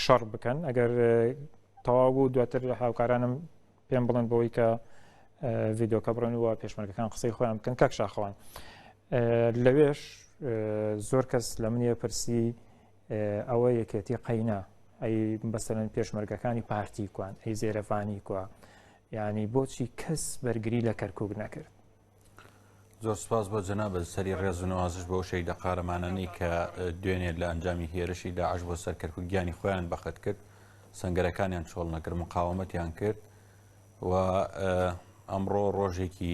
شەڕ بکەن ئەگەر تەواو بوو دواتر هاوکارانم پێم بڵێن بەوەی کە ڤیدۆکە بڕێنەوە پێشمەرگەکان قسەی خۆیان بکەن کاک شاخەوان لەوێش زۆر کەس لە منیە پرسی ئەوە یەکێتی قەینا ئەی بەسەرەن پێشمەرگەکانی پارتی کوان ئەی زێرەفانی کووە یعنی بۆچی کەس بەرگری لە کەرکووک نەکرد. زۆر سپاس بۆ جەنابەت سەری ڕێزونەوازش بۆ شەی دەقارەمانەی کە دوێنێ لە ئەنجامی هێرشی داعش بۆ سەر کەرکووک گیانی خۆیان بەخت کرد سەنگەرەکانیان چۆڵ نەکرد مقاومەتیان کرد و ئەمڕۆ ڕۆژێکی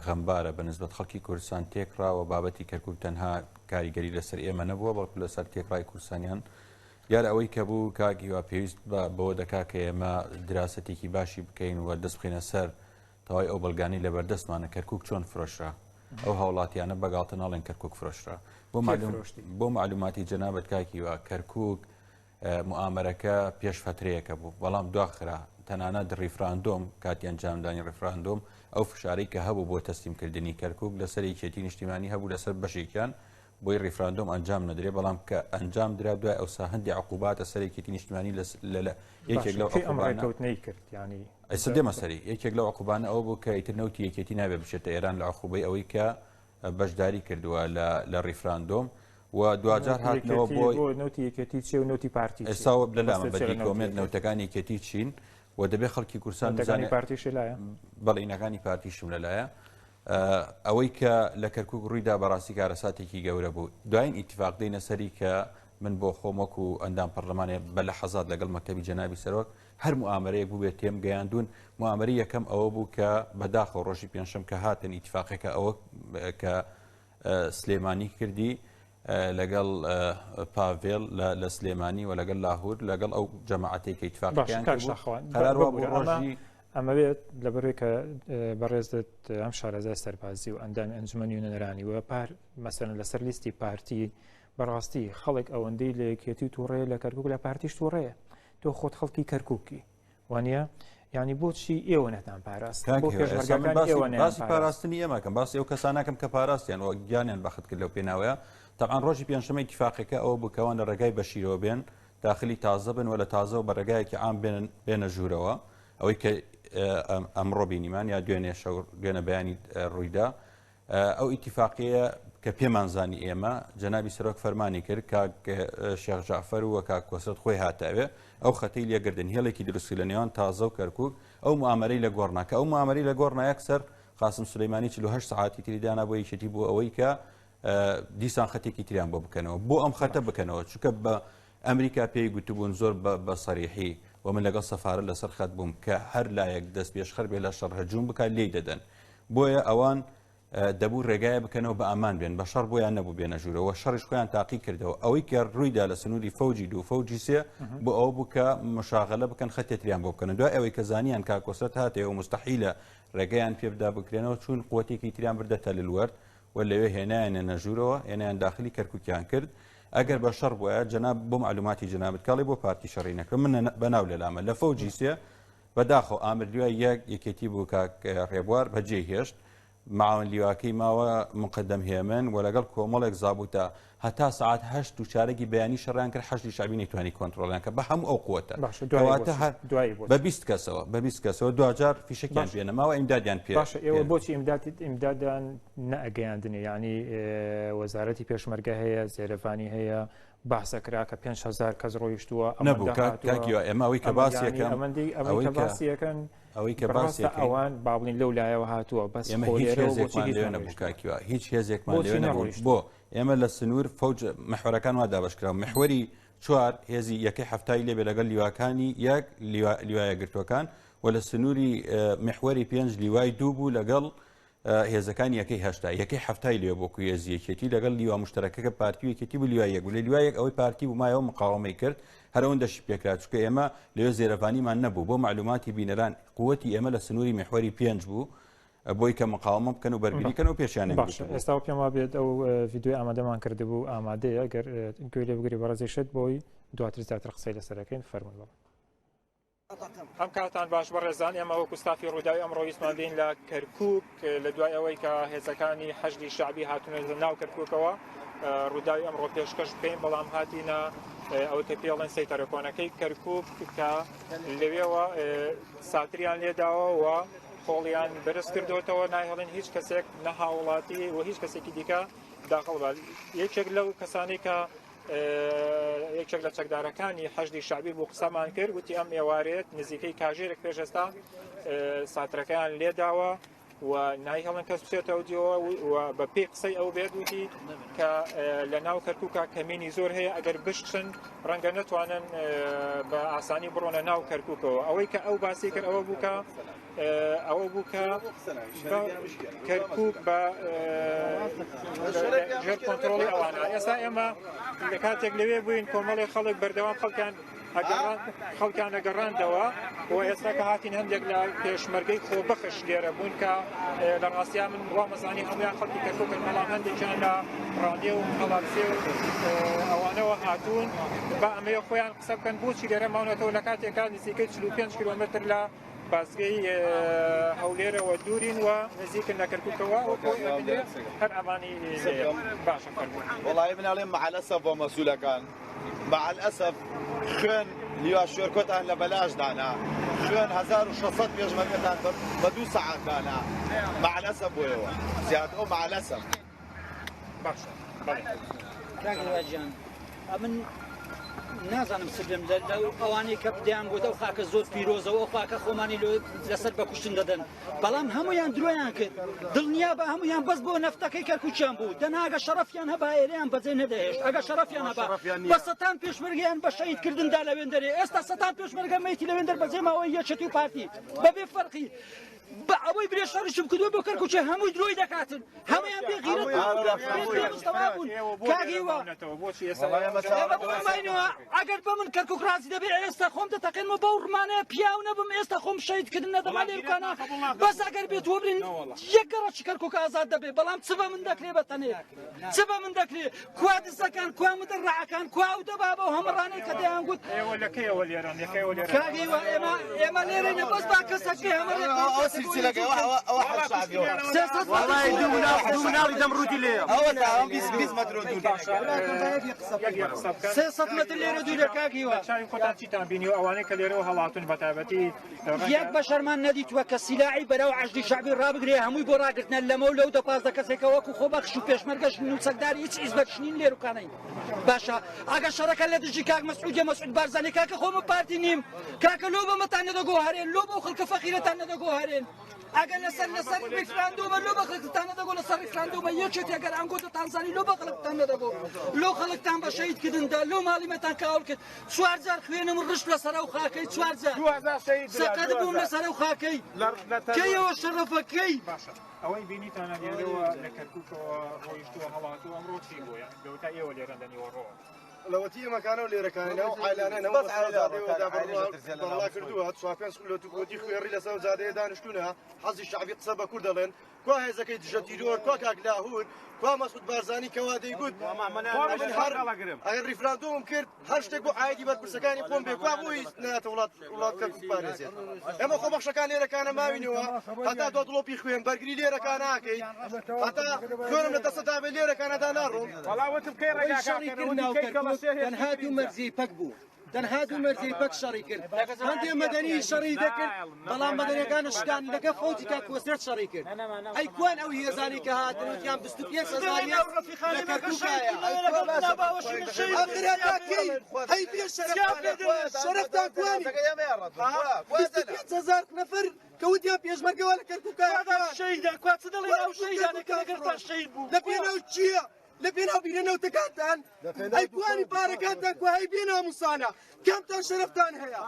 غەمبارە بەنسبەت خەڵکی کوردستان تێکراوە بابەتی کەرکووک تەنها کاریگەری لەسەر ئێمە نەبووە بەڵکو لەسەر تێکڕای کوردستانیان یار ئەوەی کە بوو کاگیوا پێویست بەوە دەکا کە ئێمە دراستێکی باشی بکەین و دەست بخینە سەر تەواوی ئەو بەڵگانی لەبەردەستمانە کەرکووک چۆن فرۆشرا ئەو هاوڵاتیانە بەگاڵتە ناڵێن کەرکووک فرۆشرا بۆ معلوماتی جەنابەت کاکیوە کەرکووک موامەرەکە پێش فترەیەکە بوو بەڵام دواخرا تەنانەت ڕیفراندۆم کاتی ئەنجامدانی ڕیفراندۆم ئەو فشارەی کە هەبوو بۆ تەسلیمکردنی کەرکووک لەسەر یەکێتی نیشتیمانی هەبوو لەسەر بەشێکیان بۆی ڕیفراندۆم ئەنجام نەدرێ بەڵام کە ئەنجام درا دوای ئەوسا هەندی عقوباتە سەر یەکێتی نیشتیمانی یەکێک لەو عقوبانەی کرد ینی ئێستا دێمە سەری یەکێک لەو عقوبانە ئەوە بوو کە ئیتر نەوتی یەکێتی نابێ بچێتە ئێران لە عقوبەی ئەوەی کە بەشداری کردووە لە ڕیفراندۆم و دوجار هاتنەوە بۆ نوتی یەکێتی چێ و نوتی پارتی ئێستا لەلامە بەدی کۆمێت نەوتەکانی یەکێتی چین و دەبێت خەڵکی کوردستان پارتیش لایە بەڵینەکانی پارتیشم لەلایە ئەوەی کە لە کەرکووک ڕوویدا بەڕاستی کارەساتێکی گەورە بوو دوایین ئیتیفاق دێنە سەری کە من بۆ خۆمەک و ئەندام پەرلەمانێ بە لە حەزات لەگەڵ مەکتەبی جەنابی سەرۆک هەر موامەرەیەک بوو بێت تێم گەیاندون موامەری یەکەم ئەوە بوو کە بەداخەوە ڕۆژی پێنجشەم کە هاتن ئیتیفاقێکە ئەوە کە سلێمانی کردی لەگەڵ پاڤێل لە سلێمانی و لەگەڵ لاهور لەگەڵ ئەو جەماعەتێکی ئیتیفاقیان قەراروا بوو ڕۆژی ئەمەوێت لەبەرێک کە بەڕێزت ئەم شارەزای سەربازی و ئەندان ئەنجومەنی و نەرانی وە مەسەرەن لەسەر لیستی پارتی بەڕاستی خەڵک ئەوەندەی لە یەکێتی تووڕێ لە کەرکووک لە پارتیش تووڕەیە تۆ خۆت خەڵکی کەرکووکی وانە ینی بۆچی ئێوە نەتان پاراست باسی پاراستنی ئێمەکەم باسی ئەو کەسانەکەم کە پاراستیان و گیانیان بەخت کرد لەو پێناوەیە تەعاان ڕۆژی پێنجشەمە ئیتیفاقێکە ئەوە بووکەوە لە ڕێگای بەشیرەوە بێن داخلی تازە بن و لە تازەوە بە ڕێگایەکی عام بێنە ژوورەوە ئەوەی کە ئەمڕۆ بینیمان یا دوێنێ بەیانی ڕوویدا ئەو ئیتیفاقیە کە پێمانزانی ئێمە جەنابی سەرۆک فەرمانی کرد کاک شێخ جعفەر و کاک کۆسەد خۆی هاتاوێ ئەو خەتەی لێگردن هێڵێکی دروستی لە نێوان تازە و کەرکووک ئەو موامەرەی لە گۆڕناکە ئەو موامەرەی لە گۆڕنایەک سەر قاسم سلەیمانی 48 ساعتی تریدانا بۆ یەکێتی بۆ ئەوەی کە دیسان خەتێکی تریان بۆ بکەنەوە بۆ ئەم خەتە بکەنەوە چونکە بە ئەمریکا پێی گوتبوون زۆر بە سەریحی ومن لەگەڵ سەفارە لەسەر خەت بووم کە هەر لایەک دەست پێشخەر بێ لە شەڕ هەجووم بکات لێی دەدەن بۆیە ئەوان دەبوو ڕێگایە بکەنەوە بە ئامان بێن بە شەڕ بۆیان نەبوو بێنە ژوورەوە شەڕیش خۆیان تاقی کردەوە ئەوەی کە ڕوویدا لە سنووری فەوجی دوو فەوجی سێ بۆ ئەوە بوو کە مشاغلە بکەن خەتێتریان بۆ بکەن دوای ئەوەی کە زانیان کاکۆسەت هاتێەوە مستەحیلە ڕێگەیان پێ بدا بکرێنەوە چون قوتێکی تریان بردەتە لەلوەرد و لەوێ هێنایانە ژوورەوە هێنیان داخلی کەرکووکیان کرد ئەگەر بە شەڕ بووە جەناب بۆ معلوماتی جەنابەت کاڵی بۆ پارتی شەڕی نەکرد من بەناو لەلامە لە فەوجی سێ بەداخۆ ئامردوای یەکێتی بوو کاک ڕێبوار بەجێ هێشت معاون لیواکەی ماوە مقدم هێمن و لەگەڵ کۆمەڵێک زابوتە هەتا سعات 8 و چارەکی بەیانی شەڕیان کرد حەشتی شعبی نەیتوانی کۆنتڕۆڵیان کە بە هەموو ئەو قووەتە بە 20 کەسەوە دوجار فیشەکیان پێنەماوە ئیمدادیان پێ ئێوە بۆچی ئیمدادیان نەئەگەیاندنی ینی وەزارەتی پێشمەرگە هەیە زێرەفانی هەیە باسەکرا کە 5,000 کەس ڕۆیشتووە نەبوو کاکیوە ئێمە ئەوەی کە باسیەکەم باسیەکەن ئەوەی کە باسی ئەوان باڵین لەو لایەوە هاتووە بەس هیچ هێزێکمان لێ نەبوو بۆ ئێمە لە سنوور فەوج محورەکان وا دابشکرا محوەری 4 هێزی یەکەی هەفتای لێبێ لەگەڵ لیواکانی یەک لیوایە گرتوەکان و لە سنووری محوەری 5 لیوای 2 بوو لەگەڵ هێزەکان یەکەی هەشتا یەکەی هەفتای لێ بۆ کوێزیەکێتی لەگەڵ لیوا مشتەرەکەکە پارتی یەکێتی بوو لیوایەک و لە لیوایەک ئەوەی پارتی بوو مایەوە مقاومەی کرد هەرەوەندەشی پێکرا چکە ئێمە لێو زێرەفانیمان نەبوو بۆ معلوماتی بینەران قووەتی ئێمە لە سنووری محوەری 5 بوو بۆی کە مقاومە بکەن و بەرگریکەن و پێشیان ئێستا پێم وا بێت ئەو ڤیددیۆی ئامادەمان کرده بوو ئامادەیە گەر گوێ لێ بگری بەڕێزیشت بۆی دواتر زیاتر قسەی لەسەرەکەین فەرمووە ئەم کاتان باش بەڕێزان ئێمە وەکو ستافی ڕووداوی ئەمڕۆ ویستمان بین لە کەرکووک لە دوای ئەوەی کە هێزەکانی حەشدی شعبی هاتوونە ناو کەرکووکەوە ڕووداوی ئەمڕۆ پێشکەش بکەین بەڵام هاتیینە ئەو کە پێڵێن سەیتەرەکۆنەکەی کەرکووک کە لەوێەوە ساتریان لێداوە خۆڵیان بەرز کردوتەوە نایهڵێن هیچ کەسێک نەهاوڵاتی و هیچ کەسێکی دیکە داخڵ یەکێک لەو کەسانی کە یەکێک لە چەکدارەکانی حەشدی شعبی بۆ قسەمان کرد وتی ئەم ئێوارێت نزیکەی کاژێرێک پێشێستا ساترەکەیان لێداوە و نایهڵن کەس بچێتەوە دیەوە و بە پێی قسەی ئەو بێت وتی کە لە ناو کەرکووکە کەمینی زۆر هەیە ئەگەر بشتن ڕەنگە نەتوانن بە ئاسانی بڕۆنە ناو کەرکووکەوە ئەوەی کە ئەو باسی کرد ئەوە بووکە کەرکووک بە ژێر کۆنتڕۆڵی ئەوانە ئێستا ئێمە لە کاتێک لەوێ بووین کۆمەڵی خەڵک بەردەوام خەڵکیان ئەگەڕاندەوە و ئێستا کە هاتین هەندێک لە پێشمەرگەی خۆبەخش لێرە بوون کە لە ڕاستیا من وامەزانی هەمویان خەڵکی کەرکووکن بەڵام هەندێکیان لە ڕادیۆ و هەڵابسێ و ئەوانەوە هاتوون بە ئەمەیە خۆیان قسە بکەن بۆچی لێرە ماونەتەوە لە کاتێکا نزیکەی 45 کیلۆمتر لە بازگەی هەولێرەوە دوورین و نزیکن لە کەرکووکەوە هەر ئەمانی باشە فەرموون وڵی مناڵێن مع الأسف بۆ مەسوولەکان مع الأسف خوێن لیوا شوێرکۆتان لە بەلاشدانا خوێن 1600 پێشمەرگەتان بە 2 سەعات دانا مع الأسف بۆیەوە زیاد ئەو مع الأسف باشە کاکەواجیان من نازانم سبم ئەوانەی کە بدەیان گوت ئەو خاکە زۆر پیرۆزەوە ئەو خاکە خۆمانی لەسەر بەکوشتن دەدەن بەڵام هەمویان درۆیان کرد دڵنیا بە هەمویان بەس بۆ نەفتەکەی کەرکووکیان بوو دەناگە شەرەفیان هەبا ئێرەیان بەجێ نەدەهێشت ئەگە شەرەفیان هەبا بە سەتان پێشمەرگیان بە شەهیدکردندا لەوێندەرێ ئێستا سەتان پێشمەرگە مەیتی لەوێندەر بەجێماوەی یەکێتی و پارتی بەبێ فەرقی بە ئەوەی برێ شەڕیشم کردووە بۆ کەرکووکێ هەمووی درۆی دەکاتن هەمویان بێغیرەت بوون کاگیوە ئەگەر بە من کەرکووک ڕازی دەبێ ئێستا خۆم دەتەقێنمە بەو ڕمانەیە پیاو نەبم ئێستا خۆم شەهیدکردن نەدەما لێرکانە بەس ئەگەر بێت وەبرین یەک گەڕەکی کەرکووک ئازاد دەبێ بەڵام چ بە من دەکرێ بەتەنێ چ بە من دەکرێ کوا دزەکان کوا مدەڕعەکان کوا و دەبا بەو هەمڕانەی کە دەیان گوت کاگیوە ئێمە لێرەینە بەس با کەسەکەی هەمە یەک بە شەرمان نەدیتووە کە سیلاعی بەرەو عەشدی شەعبی ڕابگرێ هەمووی بۆ ڕاگرتنە لەمە و لەو 15 کەسێکە وەکو خۆبەخش و پێشمەرگەش نووسەکداری هیچ ئیزبەکشنین لێروکانەی باشە ئەگە شەڕەکە لە دژی کاک مەسعودە مەسعود بارزانانی کاکە خۆمە پارتی نیم کاکە لۆ بەمەتان نەدەگۆ هەرێن لۆ بەو خەڵکە فەقیرەتان نەدەگۆ هەرێن ئەگەر لەسەر ریفراندۆمە لۆ بە خەڵکتان نەدەگۆ لەسەر ریفراندۆمە یەکێت ئەگەر ئەنگۆتە تانزانی لۆ بە خەڵکتان نەدەگۆ لۆ خەڵکتان بە شەهیدکردندا لۆ ماڵیمەتان کاول کرد 4 جار خوێنم ڕشت لەسەر ئەو خاکەی 4 جار سەقەت بووم لەسەر ئەو خاکەی کەیەوە شەرەفەکەی ئەوەی بینیتانە لێرەوە لە کەرکووکەوە ڕۆیشتووە هەڵاتوو ئەمڕۆ چی بووە گەوتا ئێوە لێرەن لەنیوە ڕۆوە لەوەتی ئەمەکانە و لێرەکانە و عیلانە بەڵا کردووە 5 کۆتی خوێڕی لەسەر زادەیە دانیشتوونە حەزی شعبی قسە بە کوور دەڵێن کوا هێزەکەی دژە تیرۆر کوا کاکلاهور کوا مەسعود بارزانی کەوا دەیگوت ئەگەر ریفراندۆم کرد هەر شتێک بۆ عایدی بەرپرسەکانی خۆم بێ کوا بۆی نایەتە وڵات کەرکووک پارێزێت ئێمە خۆبەخشەکان لێرەکانە ماوینەوە هەتا دۆ دڵۆپی خوێن بەرگری لێرەکان ناکەیت هەتا خوێنم لە دەستەدا بێ لێرەکانەدا ناڕۆم هاتوو مەرزی پەک بوو دەنهات و مەرزی پەک شەڕی کرد هەندێ مەدەنی شەڕی دەکرد بەڵام مەدەنیەکانە شتان لەگە فەوتی کاکوەسرت شەڕی کرد ئەی کوان ئەو هێزانی کە هاتن وتیان 25 هەزاری لە کەرکووکایە هەی بێ شەرەفتان کوانی 25 هەزار نەفەر کەوتیان پێشمەرگەوە لە کەرکووکایە شەیدا کوا چ دەڵێن ئەو شەیدانێکە لەگەڵتان شەید بوو لە پێناو چییە لە پێناو بیرەنەوتەکانتان ئەی کوانی پارەکانتان کو هەی بێ ناموسانە کامتان شەرەفتان هەیە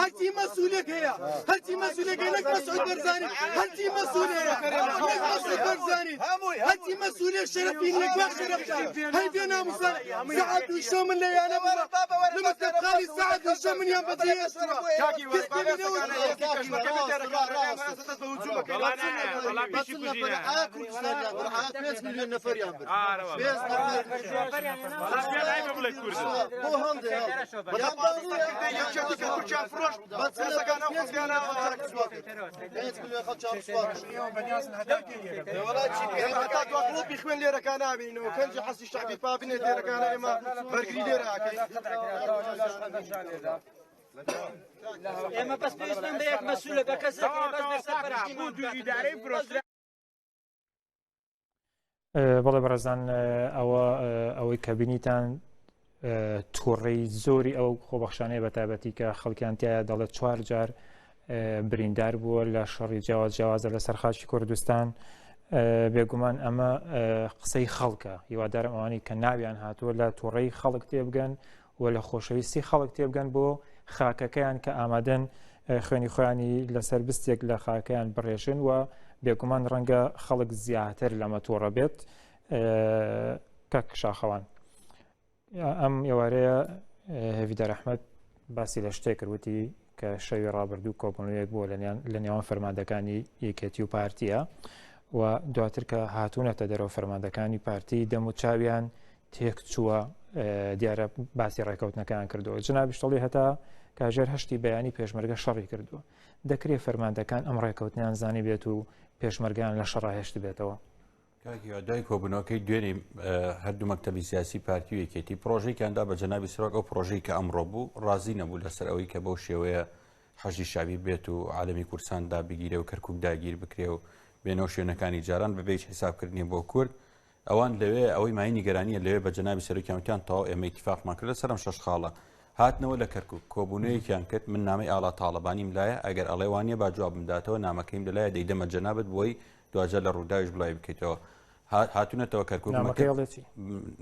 هەرچی مەسوولێک هەیە هەرچی مەسوولێک هەیە نەک مەسعود بەرزانی هەرچی مەسوول هەیە نەک مەسعود بەرزانی هەرچی مەسوولێک شەرەفی نەک شەرەفتان هەی بێ ناموسانە سەعات و شۆ من لە یانە بڕە لە مەکتەب خاڵی سەعات قسم من يوم بدري كاكي ولا 5 مليون نفر يامبر بيخوين لي ركانا منو كان جي حسي الشعبي بابين دي ركانا ما بركري دي راكي اما بس بيسلم بيك مسؤول بكسر بس بسفر بود اداره پروسه بەڵێ بەڕێزان ئەوەی کە بینیتان تووڕەی زۆری ئەو خۆبەخشانەیە بە تایبەتی کە خەڵکیانتیایە دەڵێت 4 جار بریندار بووە لە شەڕی جیاوازە لە سەرخاشی کوردستان بێگومان ئەمە قسەی خەڵکە هیوادارم ئەوانی کە ناویان هاتووە لە تووڕەی خەڵک تێبگەن و لە خۆشەویستی خەڵک تێبگەن بۆ خاکەکەیان کە ئامادەن خوێنی خۆیانی لەسەر بستێک لە خاکەیان بڕێژن و بێگومان ڕەنگە خەڵک زیاتر لەمە تووڕە بێت کەک شاخەوان ئەم ئێوارەیە هێویدار ئەحمەد باسی لە شتێک کردوتی کە شەوی ڕابردوو کۆبوونەوەیەک بووە لە نێوان فەرماندەکانی یەکێتی و پارتیە و دواتر کە هاتوونەتە دەرەوە فەرماندەکانی پارتی دەم و چاویان تێک چووە دیارە باسی ڕێکەوتنەکان کردووە جنابیشتەڵی هەتا کاژێر هەشتی بەیانی پێشمەرگە شەڕی کردووە دەکرێت فەرماندەکان ئەم ڕێکەوتنیان زانی بێت و پێشمەرگیان لە شەڕاهێشت بێتەوە کاکیوادای کۆبوونەوەکەی دوێنێ هەردوو مەکتەبی سیاسی پارتی و یەکێتی پرۆژێکیاندا بە جەنابی سەرۆک ئەو پرۆژەی کە ئەمڕۆ بوو ڕازی نەبوو لەسەر ئەوەی کە بەو شێوەیە حەجی شاوی بێت و عالەمی کورساندا بگیرێ و کەرکووک داگیر بکرێ و بێنەوە شوێنەکانی جاران بەبێ هیچ حسابکردنی بۆ کورد ئەوان لەوێ ئەوەی مای نیگەرانیە لەوێ بە جەنابی سەرۆکیانتیان تەواو ئێمە ئیتیفاقمان کرد لەسەر ئەم 6 خاڵە هاتنەوە لە کەرکووک کۆبوونەیەکیان کرد من نامەی ئاڵا تاڵەبانیم لایە ئەگەر ئەڵێ وانە با جواب بداتەوە نامەکەیم لەلایە دەیدەمە جەنابەت بۆی دوجار لە ڕووداویش بڵای بکەیتەوە هاتوونەتەوە کەرکووک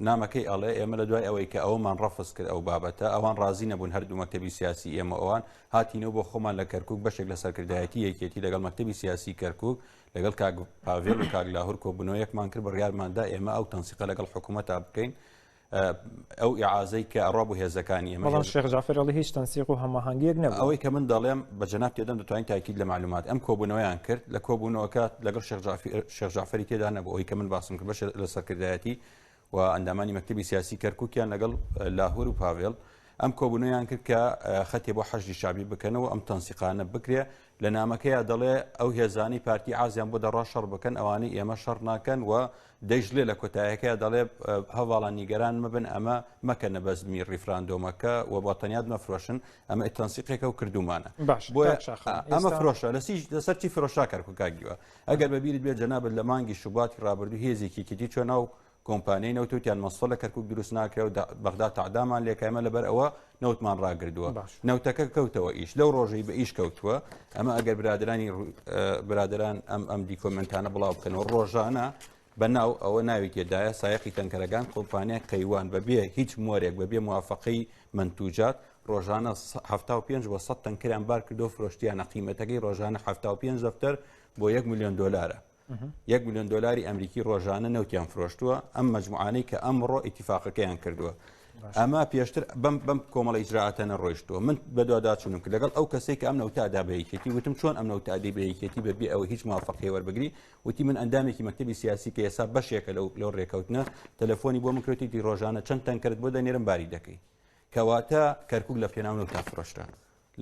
نامەکەی ئەڵێ ئێمە لە دوای ئەوەی کە ئەومان ڕەفز کرد ئەو بابەتە ئەوان ڕازی نەبوون هەردوو مەکتەبی سیاسی ئێمە ئەوان هاتینەوە بۆ خۆمان لە کەرکووک بەشێک لە سەرکردایەتی یەکێتی لەگەڵ مەکتەبی سیاسی کەرکووک لەگەڵ کاک پاڤێل و کاک لاهور کۆبوونەوەیەکمان کرد بڕیارماندا ئێمە ئەو تەنسیقە لەگەڵ حکوومەتتا بکەین ئەو ئیعازەی کە ئەڕوا بوو هێزەکانی ئێمە بەڵام شێخ جعفەر ئەڵێ هیچ تەنسیق و هەماهەنگیەک نەبوو ئەوەی کە من دەڵێم بە جەناب تێدەم دەتوانین تاکید لە معلومات ئەم کۆبوونەوەیان کرد لە کۆبوونەوەکە لەگەڵ شێخ جعفەری تێدا نەبوو ئەوەی کە من باسم کرد بەش لە سەرکردایەتی و ئەندامانی مەکتەبی سیاسی کەرکووکیان لەگەڵ لاهور و پاڤێل ئەم کۆبوونەوەیان کرد کە خەتێ بۆ حەجی شابی بکەنەوە ئەم تەنسیقانە بکرێ لە نامەکەیە دەڵێ ئەو هێزانی پارتی عازیان بۆ دەڕا شەڕ بکەن ئەوانەی ئێمە شەڕ ناکەن و دەیژلێ لە کۆتاییەکەیە دەڵێ هەواڵان نیگەران مەبن ئەمە مەکەنە بەزمی ڕیفراندۆمەکە و بەتەنیاد مەفرۆشن ئەمە تەنسیقێکە و کردومانە ئەمە فرۆشە لەسەر چی فرۆشا کەرکووک کاگیوە ئەگەر بەبیرت بێت جەنابەت لە مانگی شوباتی ڕابردوو هێزێکی کیتی چۆن ناو کۆمپانیای نەوتوتیان مەسڵ لە کەرکووک دروست ناکرێ و بەغدا تعدامان لێکایمە لەبەر ئەوە نەوتمان ڕاگردووە نەوتەکە کەوتەوە ئیش لەو ڕۆژەی بە ئیش کەوتووە ئەمە ئەگەر برادران ئەم دیکۆمنتانە بڵاو بکەنەوە ڕۆژانە بەناو ئەوە ناوی تێدایە سایەقی تەنکەرەکان کۆمپانیا قەیوان بەبێ هیچ مۆرێک بەبێ موافقەی منتوجات ڕۆژانە 75 بۆ 100 تەنکەریان بار کردو فرۆشتیانە قیمەتەکەی ڕۆژانە 75 دەفتەر بۆ 1 ملیۆن دۆلارە 1 ملیۆن دۆلاری ئەمریکی ڕۆژانە نەوتیان فرۆشتووە ئەم مەجموعانەی کە ئەمڕۆ ئیتیفاقەکەیان کردووە ئەمە پێشتر بەم کۆمەڵە ئیجراعاتە نەڕۆیشتووە من بەدواداچوونم کرد لەگەڵ ئەو کەسێک کە ئەم نەوتادا بەیەکێتی وتم چۆن ئەم نەوتادی بەیەکێتی بەبێ ئەوە هیچ موافقەی وەربگری وتی من ئەندامێکی مەکتەبی سیاسی کە ئێستا بەشێکە لەو ڕێکەوتنە تەلەفۆنی بۆ مکرێتی ڕۆژانە چەند تەنکرد بۆ دەنێرم باری دەکەی کەواتە کەرکووک لە پێناو نەوتا فرۆشتە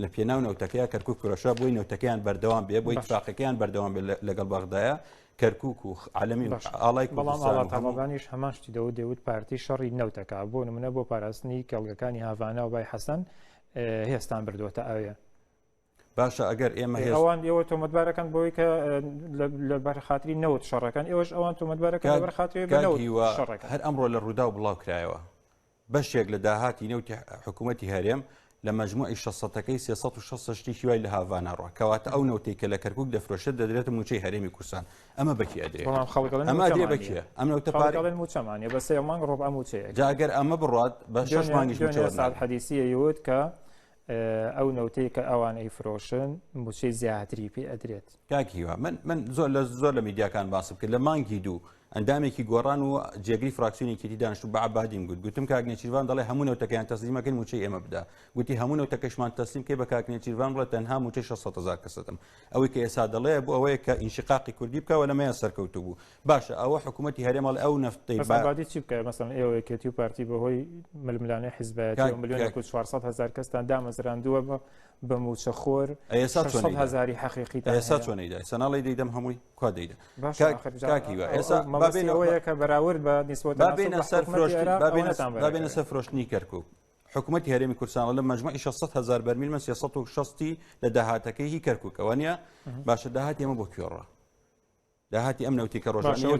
لە پێناو نەوتەکەیە کەرکووک فرۆشە بۆی نەوتەکەیان بەردەوام بێ بۆی اتفاقەکەیان بەردەوام بێ لەگەڵ بەغدایە کەرکووک و عالەمی ئاڵای بەڵام هەمان شتی دەوت دەوت پارتی شەڕی نەوتەکە بۆ نمونە بۆ پاراستنی کەڵگەکانی هاڤانە و بای حەسەن هێستان بردووەتە ئەوێ باشە ئەگەر ئێمە ئەوان ئێوە تۆمەتبارەکەن بۆی کە لە بەرخاتری نەوت شەڕەکان ئێوەش ئەوان تۆمەتبارەکە لە بەرخاتری شەڕەکە هەر ئەمڕۆ لە ڕوودا و بڵاو کرایەوە بەشێک لە داهاتی نەوتی حکوومەتی هەرێم لە مەجموعی 600ەکەی 360 هیوای لە هاڤانە ڕۆ کەواتە ئەو نەوتەی کە لە کەرکووک دەفرۆشێت دەدرێتە موچەی هەرێمی کورسان ئەمە بەکی ئەدرێت ئەمە دێ بەکیە ئەم نەوتە پارێڵێن موچەمانێ بە سێ مانگ ڕۆب ئەم موچەیە جا ئەگەر ئەمە بڕات بە 6 مانگیش ساڵ حەدیسیە یوت کە ئەو نەوتەی کە ئەوانەی فرۆشن موچەی زیاتری پێ ئەدرێت کاکیوە من زۆر لە میدیاکان باسم کرد لە مانگی دوو ئەندامێکی گۆڕان و جێگری فراکسیۆنێکی دانیشت و بەعبادیم گوتم کاک نێچیروان دەڵێ هەموو نەوتەکەیان تەسلیمەکەن موچەی ئێمە بدا گوتی هەموو نەوتەکەشمان تەسلیم کەی بە کاک نێچیروان بڵێ تەنها موچەی 600,000 کەسەتم ئەوەی کە ئێستا دەڵێ بۆ ئەوەیە کە ئینشقاقی کوردی بکەوە لەمەیان سەرکەوتوو بوو باشە ئەوە حکوومەتی هەرێمەڵ ئەو نەفتەی بادی چی بکە مەسەڵەن ئێوەیەکێتی و پارتی بەهۆی ململانەی حیزبەتی ملیۆنێک و 400,000 کەستان دامەزراندووە بە موچە خۆر 600,000 حەقیقی ئێستا چۆنەیدا سەناڵی دەیدەم هەمووی کوا دەیدە ئێستا کە بەراورد بە بابێنە سەر فرۆشتنی کەرکووک حکوومەتی هەرێمی کوردستان لە مەجموعی 600,000 بەرمیل من 360 لە داهاتەکەی هی کەرکووکەوە نیە باشە داهاتی ئەمە بۆ کوێڕە داهاتی ئەم نەوتی کە ڕۆژانەوەی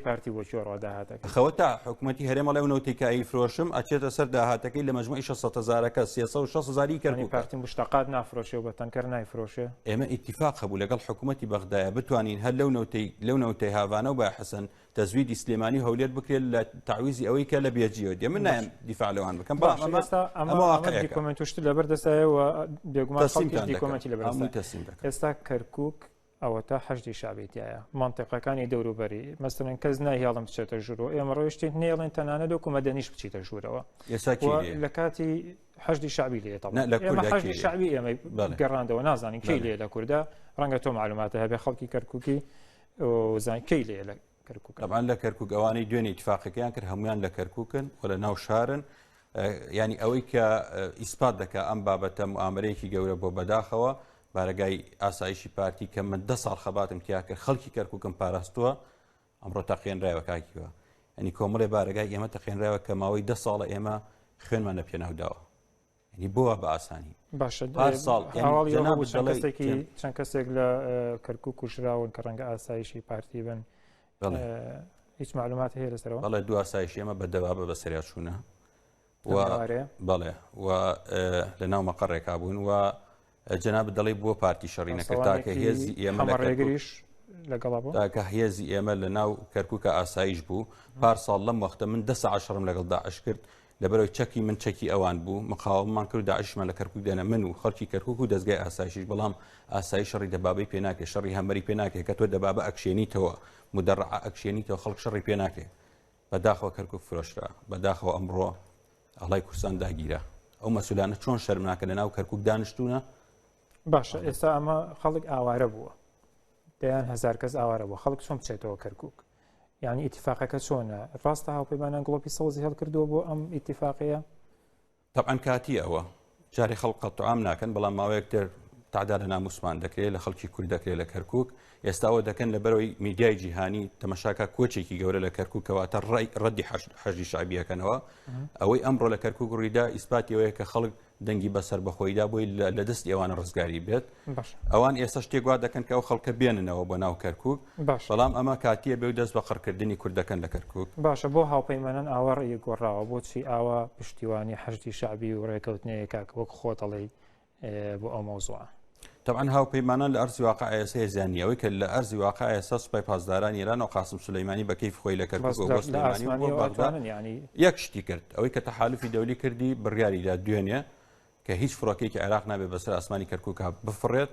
پارتی بۆ کوێڕە داهاتەکە خەوەتا حکوومەتی هەرێمە لەو نەوتی کە ئەیفرۆشم ئەچێتە سەر داهاتەکەی لە مەجموعی 600,000کە 360,000 کەرکووک پارتی مشتاقات نافرۆشێ و بەتەنکەر نایفرۆشێ ئێمە ئیتیفاق هەبوو لەگەڵ حکوومەتی بەغدایە بتوانین هەر لەو نەوتەی هاوانە و با حەسەن تەزویدی سلێمانی هەولێر بکرێت لە تعویزی ئەوەی کە لە بێجیەوە دێ من نایم دیفاع لەوان بکەم دیکۆمنتشت لەبەر دەستایەوە بێگومان دیکۆمنتی لەبەر ئێستا کەرکووک ئەوە تا حەشتی شابێتیایە منطقەکانی دەوروبەری مەسەڵەن کەس ناهێڵم بچێتە ژوورەوە ئێمە ڕۆیشتین نێڵێن تەنانەت وەکو مەدەنیش بچیتە ژوورەوە لە کاتی حەشتی شعبی لێتەوە ئێمە حەشتی شعبی ئێمە گەڕاندەوە نازانین کەی لێ لە کووردا ڕەنگە تۆ معلوماتە هەبێ خەڵکی کەرکووکی زان کەی لێ لە کەرکووک طبعاً لە کەرکووک ئەوانەی دوێنێ اتفاقەکەیان کرد هەمویان لە کەرکووکن و لە ناو شارن ینی ئەوەی کە ئیسپات دەکا ئەم بابەتە موامرەیەکی گەورە بۆ بەداخەوە بارگای ئاسایشی پارتی کە من 10 ساڵ خەباتم تیا کرد خەڵکی کەرکووکم پاراستووە ئەمڕۆ تەقێنرایەوە کاکیوە ئەنی کۆمەڵێ بارگای ئێمە تەقێنرایەوە کە ماوەی 10 ساڵە ئێمە خوێنمانە پێناوداوە ینی بووە بە ئاسانی باشە ساڵ چەند کەسێک لە کەرکووک کوژراون کە ڕەنگە ئاسایشی پارتی بن هیچ معلومات هەیە لەسەرەوە بەڵێ دو ئاسایشی ئێمە بەدەوابە بە سەریا چوونە بەڵێ و لە ناو مەقەڕێکا بوون و جەناب دەڵێ بۆ پارتی شەڕینەکە تاکە هێزی ئێمە ڕێگریش تاکە هێزی ئێمە لە ناو کەرکووکە ئاسایش بوو پار ساڵ لەم وەختە من 10 عشرم لەگەڵ داعش کرد لەبەرەوەی چەکی من چەکی ئەوان بوو مقاومتمان کرد داعشمان لە کەرکووک دێنە من و خەڵکی کەرکووک و دەستگای ئاسایشیش بەڵام ئاسایی شەڕی دەبابەی پێ ناکێ شەڕی هەمەری پێ ناکێ کە تۆ دەبابە ئەکشێنیتەوە مدەڕع ئەکشێنیتەوە خەڵک شەڕی پێ ناکێ بەداخەوە کەرکووک فرۆشرا بەداخەوە ئەمڕۆ ئەڵای کوردستان داگیرە ئەو مەسئولانە چۆن شەرم ناکە لە ناو کەرکووک دانیشتوونە باشە ئێستا ئەمە خەڵک ئاوارە بووە دەیان 1000 کەس ئاوارە بووە خەڵک چۆن بچێتەوە کەرکووک یعنی ئیتیفاقەکە چۆنە ڕاستە هاوپەیمانان گڵۆپی سەوزی هەڵکردووە بۆ ئەم ئیتیفاقیە طبعاً کاتی ئەوە جارێ خەڵق قەتعام ناکەن بەڵام ماوەیەک تر تعدا لە ناموسمان دەکرێت لە خەڵکی کورد دەکرێت لە کەرکووک ئێستاەوە دەکەن لەبەرەوەی میدیای جیهانی تەمەشاکە کۆچێکی گەورە لە کەرکووکەواتە ڕەدی حەشی شعبیەکەنەوە ئەوەی ئەمڕۆ لە کەرکووک ڕوویدا ئیسپاتیەوەیە کە خەڵک دەنگی بەسەر بەخۆیدا بۆی لە دەست ئێوانە ڕزگاری بێت ئەوان ئێستا شتێک وا دەکەن کە ئەو خەڵکە بێننەوە بۆ ناو کەرکووک بەڵام ئەمە کاتیە بێ و دەست بە قڕکردنی کوردەکەن لە کەرکووک باشە بۆ هاوپەیمانان ئاوەڕێ گۆڕاوە بۆچی ئاوا پشتیوانی حەشتی شعبی و ڕێکەوتنەیەکە وەک خۆتەڵی بۆ ئەو مەوزوعە طبعا هاوپەیمانان لە ئەرزی واقع ئێستا زیانیەوەی کە لە ئەرزی واقع ئێستا سوپای پاسداران ئێران و قاسم سولەیمانی بە کەیف خۆی لە کەرکووک و بۆ سلەیمانی و بۆ بەغدا یەک شتی کرد ئەوەی کە تەحالوفی دەولی کردی بڕیاریدا دوێنێ کە هیچ فڕۆکێکی عێراق نابێت بەسەر ئاسمانی کەرکووک بفڕێت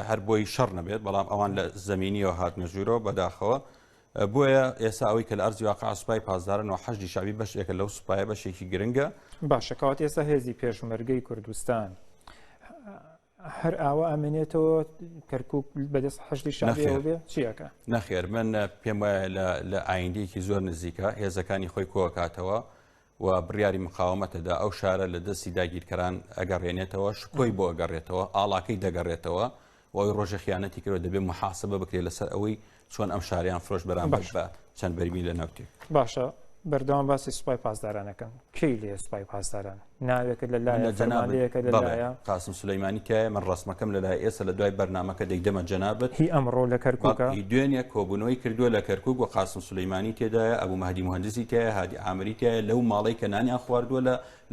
هەر بۆی شەڕ نەبێت بەڵام ئەوان لە زەمینیەوە هاتنە ژوورەوە بەداخەوە بۆیە ئێستا ئەوەی کە لە ئەرزی واقع سوپای پاسدارن و حەشتی شعبی بەشێکە لەو سوپایە بەشێکی گرنگە باشە کەواتە ئێستا هێزی پێشمەرگەی کوردستان هەر ئاوا ئەمێنێتەوە کەرکووک بەدەست حەشتی شعبیەوە بێ چیەکە نەخێر من پێم وایە لە ئایندەیەکی زۆر نزیکە هێزەکانی خۆی کۆکاتەوە و بڕیاری مقاومەتەدا ئەو شارە لە دەستی داگیرکەران ئەگەڕێنێتەوە شکۆی بۆ ئەگەڕێتەوە ئاڵاکەی دەگەڕێتەوە و ئەوی ڕۆژە خیانەتی کردەوە دەبێت محاسبە بکرێت لەسەر ئەوەی چۆن ئەم شاریان فرۆش بەرامبەر بە چەند بەرمی لە ناوتێک باشە بەردەوام باسی سوپای پاسدارانەکەن کەی لێ سوپای پاسداران ناوێکە لەلایە جەنابەکە لەلایە قاسم سولەیمانی تایە من ڕسمەکەم لەلایە ئێستا لە دوای بەرنامەکە دەیدەمە جەنابەت هی ئەمڕۆ لە کەرکووکە دوێنێ کۆبوونەوەی کردووە لە کەرکووک و قاسم سولەیمانی تێدایە ئەبوو مەهدی مهندسی تایە هادی عامری تایە لەو ماڵەی کە نانیان خواردووە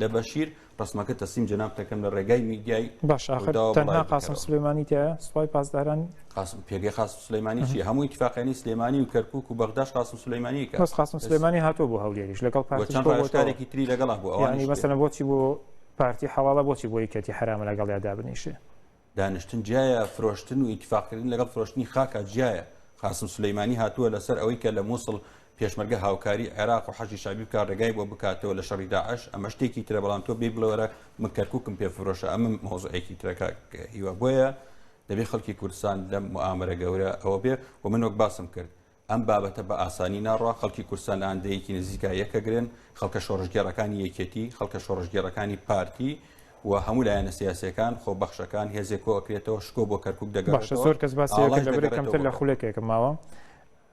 لە بەشیر ڕسمەکە تەسلیم جەناب دەکەم لە ڕێگای میدیای باش ئاخر تەنها قاسم سولەیمانی تایە سوپای پاسداران پێگەی قاسم سولەیمانی چیە هەموو ئیتفاقیانی سلێمانی و کەرکووک و بەغداش قاسم سولەیمانی کە بەس قاسم سولەیمانی هاتووە بۆ هەولێریش لەگەڵ پارتیشتێکی تری لەگەڵا بوو ئەوانی مەسەلەن بۆچی بۆ پارتی حواڵە بۆچی بۆ یەکێتی حرامە لەگەڵ یادا بنیشێ دانیشتن جایە فرۆشتن و ئیتفاقکردن لەگەڵ فرۆشتنی خاکە جایە قاسم سلەیمانی هاتووە لەسەر ئەوەی کە لە مووسڵ پێشمەرگە هاوکاری عێراق و حەشی شعبی بکات ڕێگای بۆ بکاتەوە لە شەڕی داعش ئەمە شتێکی ترە بەڵام تۆ بێ بڵەوەرە من کەرکووکم پێفرۆشە ئەمە مۆزوعێکی ترەکە هیوە بۆیە دەبێت خەڵکی کوردستان لەم موامرە گەورە ئەوە بێ و من وەک باسم کرد ئەم بابەتە بە ئاسانی ناڕوا خەڵکی کوردستان لە ئاندەیەکی نزیکا یەکەگرن خەڵکە شۆڕژگێڕەکانی یەکێتی خەڵکە شۆڕژگێڕەکانی پارتی و هەموو لایەنە سیاسەکان خۆبەخشەکان هێزێک ئەکرێتەوە شکۆ بۆ کەرکک دەگەڕێتەوە زۆر کەس باسیەکە لەبەر کەمتر لە خولێکێکم ماوە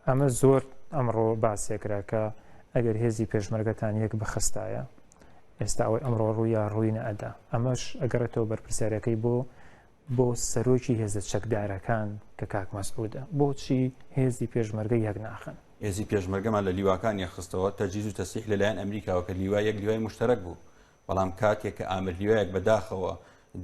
ئەمە زۆر ئەمڕۆ باسێکرا کە ئەگەر هێزی پێشمەرگەتان یەک بەخستایە ئێستا ئەوەی ئەمڕۆ ڕوویە ڕووی نەئەدا ئەمەش ئەگەڕێتەوە بەرپرسیارەکەی بۆ سەرۆکی هێزە چەکدارەکان کە کاک مەسعودە بۆچی هێزی پێشمەرگە یەک ناخن هێزی پێشمەرگەمان لە لیواکان یەخستەوە تەجیز و تەسیح لەلایەن ئەمریکاوە کە لیوای یەک لیوای مشتەرەک بوو بەڵام کاتێک کە ئامر لیوایەک بەداخەوە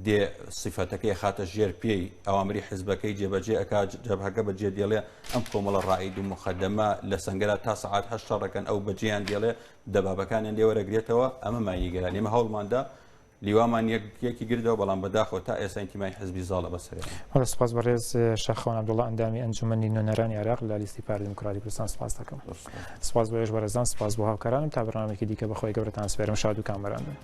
دێ سیفەتەکەی خاتە ژێر پێی ئەوامری حیزبەکەی جێبەجێ ئەکا جەبهەکە بەجێ دێڵێ ئەم کۆمەڵە ڕائید و مخەدەمە لە سەنگەرە تا سەعات 8 شەڕەکەن ئەو بەجێیان دێڵێ دەبابەکانیان لێوەرەگرێتەوە ئەمە مانیگەران ئێمە هەوڵماندا لیوامان یەکی گردەوە بەڵام بەداخەوە تا ئێستا ئینتیمای حزبی زاڵە بەسەریان. سپاس بەڕێز شەخۆن عەبدوڵڵا ئەندامی ئەنجومەنی نوێنەرانی عێراق لە لیستی پارتی دموکراتی کوردستان سپاس دەکەم. سپاس بۆ ئێش بەڕێزان سپاس بۆ هاوکارانم تا بەرنامەیەکی دیکە بەخۆی گەورەتان سپێرم شاد و کامەران بن.